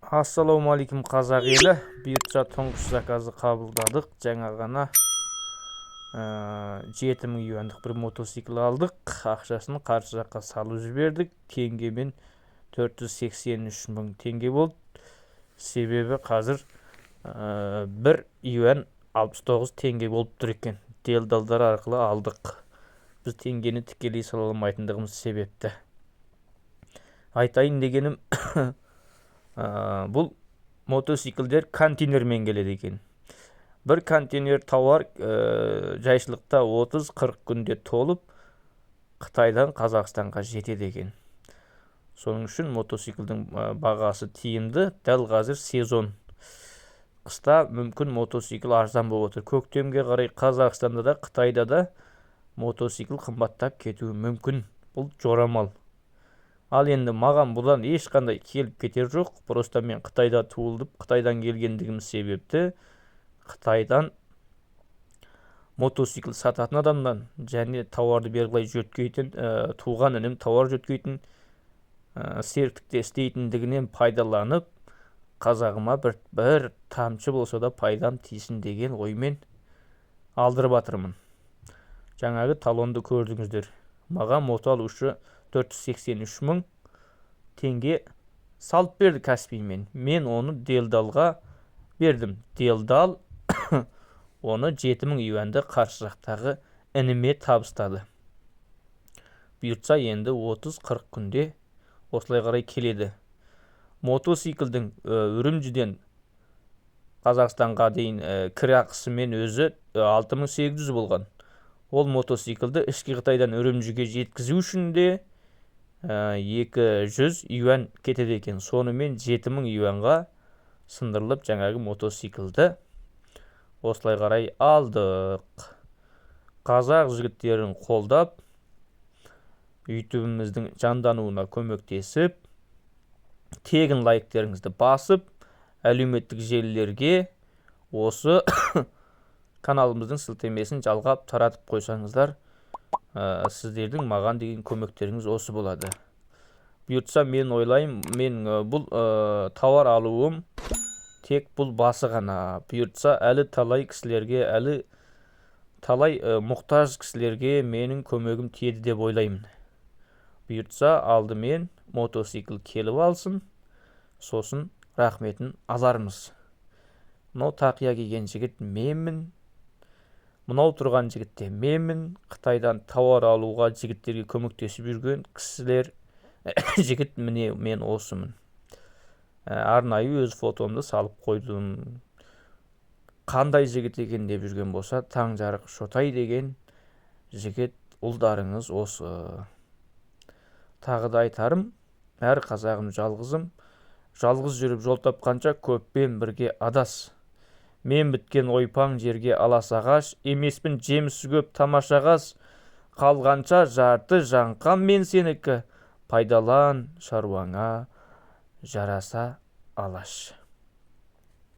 Ассалаумағалейкум қазақ елі. Бұйыртса тұңғыш заказы қабылдадық. Жаңа ғана 7000 юандық бір мотоцикл алдық. Ақшасын қарсы жаққа салып жібердік. Теңгемен 483 мың теңге болды. Себебі қазір 1 юан 69 теңге болып тұр екен. Делдалдар арқылы алдық. Біз теңгені тікелей сала алмайтындығымыз себепті. Айтайын дегенім бұл мотоциклдер контейнермен келеді екен. Бір контейнер тауар жайшылықта 30-40 күнде толып Қытайдан Қазақстанға жетеді екен. Соның үшін мотоциклдің бағасы тиімді. Дәл қазір сезон. Қыста мүмкін мотоцикл арзан болып отыр. Көктемге қарай Қазақстанда да Қытайда да мотоцикл қымбаттап кетуі мүмкін. Бұл жорамал. Ал енді маған бұдан ешқандай келіп кетер жоқ. Просто мен Қытайда туылдып, Қытайдан келгендігім себепті Қытайдан мотоцикл сататын адамдан және тауарды берғылай жөткейтін, туған інім тауар жөткейтін серіктікте істейтіндігінен пайдаланып, қазағыма бір тамшы болса да пайдам тиісін деген оймен алдырып атырмын. Жаңағы талонды көрдіңіздер. Маған мото алушы 483 мың теңге салып берді Каспиймен. Мен оны делдалға бердім. Делдал оны 7000 юанды қарсы жақтағы ініме табыстады. Бұйыртса енді 30-40 күнде осылай қарай келеді. Мотоциклдің Үрімжіден Қазақстанға дейін кіре ақысымен өзі 6800 болған. Ол мотоциклді ішкі Қытайдан Үрімжіге жеткізу үшін де 200 юан кетеді екен. Сонымен 7000 юанға сындырылып жаңағы мотоциклді осылай қарай алдық. Қазақ жігіттерін қолдап, ютубымыздың жандануына көмектесіп, тегін лайктеріңізді басып, әлеуметтік желілерге осы каналымыздың сілтемесін жалғап таратып қойсаңыздар, сіздердің маған деген көмектеріңіз осы болады. Бұйыртса мен ойлаймын, мен бұл тауар алуым тек бұл басы ғана. Бұйыртса әлі талай кісілерге, әлі талай мұқтаж кісілерге менің көмегім тиеді деп ойлаймын. Бұйыртса алдымен мотоцикл келіп алсын, сосын рахметін алармыз. Мынау тақия киген жігіт менмін. Мынау тұрған жігітте менмін. Қытайдан тауар алуға жігіттерге көмектесіп жүрген кісілер жігіт міне мен осымын. Арнайы өз фотомды салып қойдым. Қандай жігіт екен деп жүрген болса, Таңжарық Шотай деген жігіт ұлдарыңыз осы. Тағы да айтарым, әр қазағым жалғызым. Жалғыз жүріп жол тапқанша көппен бірге адас. Мен біткен ойпаң жерге алас ағаш, емеспін жемісі көп тамаша қас. Қалғанша жарты жаңқам мен сенікі, пайдалан шаруаңа жараса алаш.